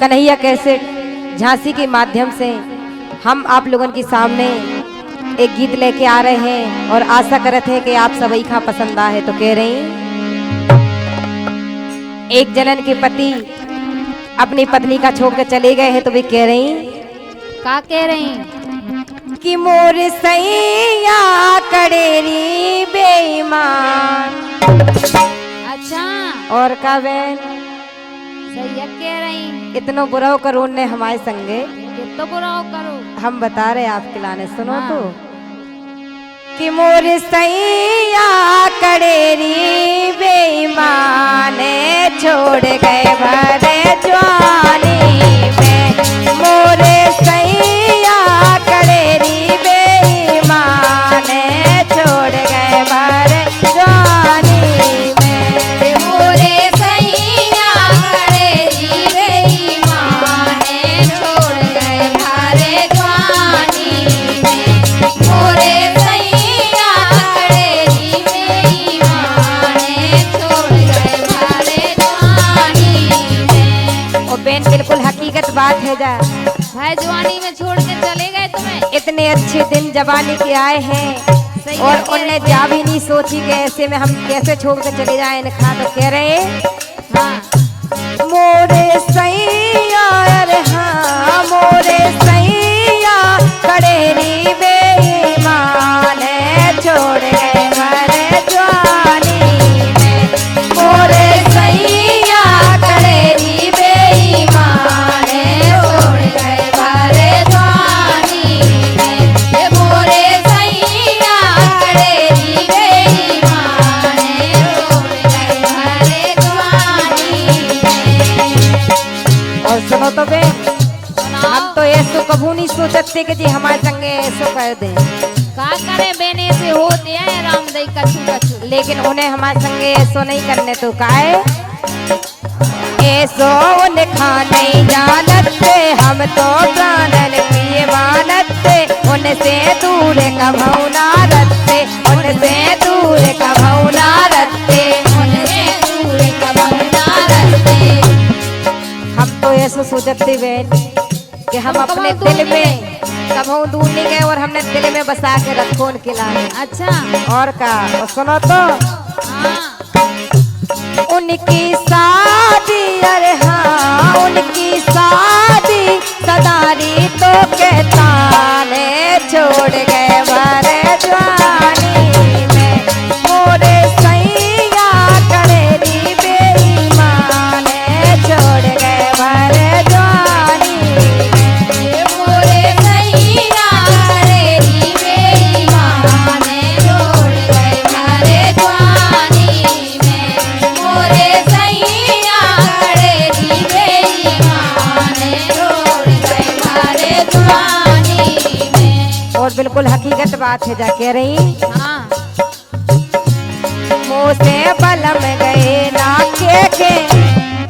Kanhaiya cassette Jhansi के माध्यम से हम आप लोगों के सामने एक गीत लेके आ रहे हैं और आशा करते हैं कि आप सभी का पसंद आए। तो कह रही एक जलन के पति अपनी पत्नी का छोड़ कर चले गए हैं, तो वे कह रही का कह रही कि मोर सैया कड़ेरी बेईमान। अच्छा और का बहन सही कह रही इतनो बुरा करो ने हमारे संगे, कितो बुरा करो हम बता रहे आपके लाने सुनो। हाँ। तो कि मोर सैया कड़ेरी बेईमान छोड़ गए भरे जवानी में। मोर सैया कड़ेरी बेईमान छोड़ गए भरे जवानी में। मोरे सैया कड़ेरी बेईमान छोड़ गए भारे जवानी में। मोरे सैया कड़ेरी बेईमान छोड़ गए भारे जवानी में। और बेन बिल्कुल हकीकत बात है जा, भाई जवानी में छोड़ के चले गए तुम्हें। इतने अच्छे दिन जवानी के आए हैं सही और कह उनने रहे जा भी नहीं सोची कि ऐसे में हम कैसे छोड़ के चले जाए इनका। तो कह रहे हाँ मोरे सैया, अरे हाँ मोरे सैया कड़ेरी बेईमान छोड़ गए भरे जवानी में। मोरे सैया कड़ेरी बेईमान छोड़ गए भरे जवानी में। ये मोरे सैया कड़ेरी बेईमान छोड़ गए भारे जवानी में। और सुनो तो बे, सुनाओ हम तो ऐसो कभू नहीं सोचते कि जी हमारे संगे ऐसो कर दे, का करे बेने से होते हैं रामदई कछु कछु। लेकिन उन्हें हमारे संगे ऐसो नहीं करने। तो काहे ऐसो लिखा नहीं जानते, हम तो प्राणन प्रिय मानते। उनसे दूर कभू ना रखते, उनसे दूर कभू ना रखते। उनसे दूर कभी ना रखते। हम तो ऐसो सोचते बहन कि हम तुम अपने कभू दूर दिल नहीं में कभू दूर नहीं गए और हमने दिल में बसा के रखो उनके लाने। अच्छा और का और सुनो तो हाँ उनकी शादी, अरे हाँ उनकी शादी सदारी तो कहता ने छोड़ गए भरे जवानी में। मोरे सैया कड़ेरी बेईमान छोड़ गए भरे जवानी में। ये मोरे सैया कड़ेरी बेईमान छोड़ गए भारे जवानी में। मोरे सैया कड़ेरी बेईमान छोड़ गए भारे जवानी में। और बिल्कुल हकीकत बात है जा कह रही हाँ मुँह से बलम गए ना के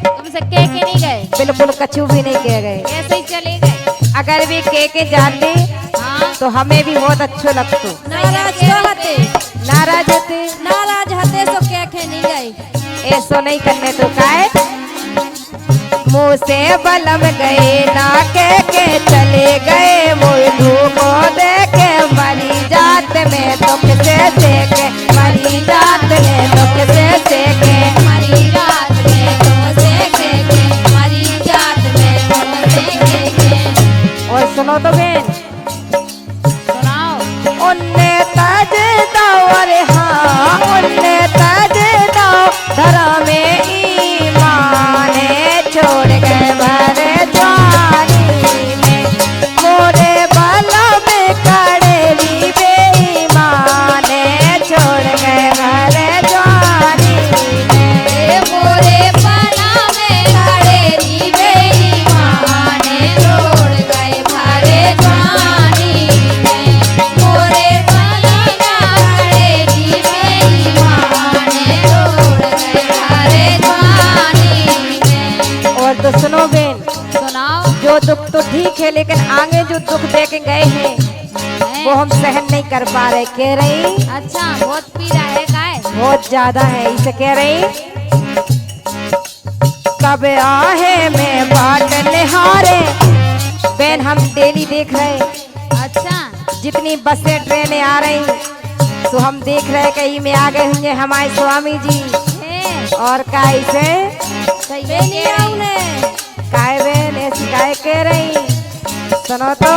तुमसे के नहीं गए, बिल्कुल कछु भी नहीं कह गए। ऐसे ही चले गए। अगर भी के जाते हाँ तो हमें भी बहुत अच्छो लगतो। नाराज होते, नाराज होते नाराज होते सो के नहीं गए। ऐसो नहीं करने। तो काहे मुँह से बलम गए ना के चले गए। मुर्दू को देखे मरी जात में दुख से सेके, मरी जात में दुख से सेके। हमारी रात में तुमसे के हमारी जात में तुमसे के। और सुनो तो बहन सुनाओ उन्ने तज दो, अरे हाँ उन्ने तज दो धरा में ईमान छोड़ गए भरे जवानी में। मोरे बाला में कड़ेरी बेईमान छोड़ गए भरे जवानी में। ये मोरे पाला में कड़ेरी बेईमान छोड़ गए भारे जवानी में। मोरे पाला में कड़ेरी बेईमान छोड़ गए भारे जवानी में। और तो सुनो बेन, सुनाओ जो दुख तो ठीक है लेकिन आगे जो दुख दे के गए हैं वो हम सहन नहीं कर पा रहे। कह रही अच्छा बहुत पीड़ा है काय। बहुत ज्यादा है, इसे कह रही कब आहे में बाटन देख रहे, अच्छा जितनी बसें ट्रेनें आ रही तो हम देख रहे कहीं में आ गए होंगे हमारे स्वामी जी। है और काई से सही नहीं आउने काय बहन ऐसी काय कह रही, सुनो तो।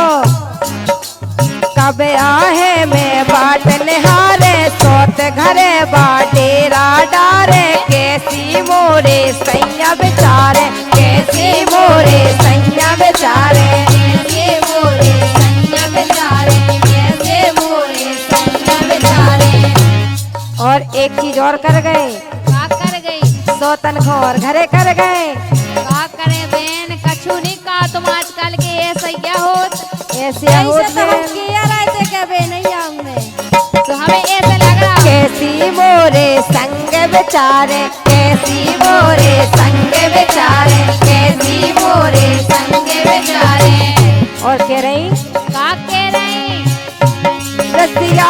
कब आहे में बाट निहारे सोत घरे बाटेरा डारे, कैसी मोरे सैया बेचारे, कैसी मोरे सैया बेचारे। कैसे मोरे संग बेचारे, कैसे मोरे संग बेचारे। और एक चीज और कर गए, का कर गई, सोतन को और घरे कर गए। का करे बहन, कछु नहीं का तुम आजकल के ऐसे क्या होत, ऐसे होत ऐसे तो हम बहन। किया रहते क्या बे नहीं आऊंगे, तो हमें ऐसे लग रहा कैसी मोरे संग बेचारे, कैसी मोरे संग बेचारे, कैसी मोरे संग बेचारे। और कह रही का कह रहे रसिया